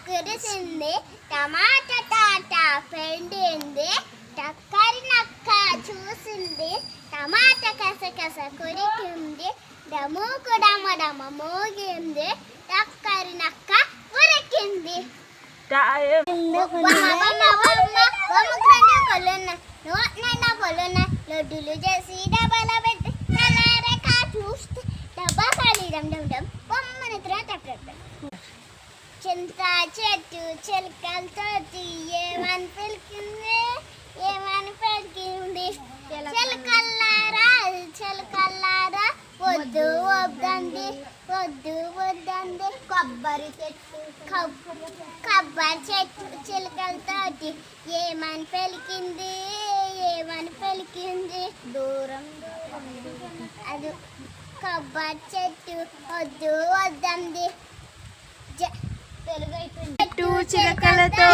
కురిసింది టమాటా టాటా పెండింది టక్కరి నక్క చూసింది టమాటా కసకస కొరికింది డముకు డమ మోగింది టక్కరి నక్క ఉరికింది లడ్డులు చేసి డబ్బాల పెట్టి నల్లరేఖ చూస్తే డబ్బా ఖాళీ డమ్ డమ్ డమ్ బొమ్మని చింత చెట్టు చిలకలతోటి ఏమని పలికింది చిలకల్లారా వద్దు వద్దండి కొబ్బరి చెట్టు చిలకలతోటి ఏమని పలికింది దూరం అది కొబ్బరి చెట్టు వద్దు వద్దండి చెట్టు చిలకలతో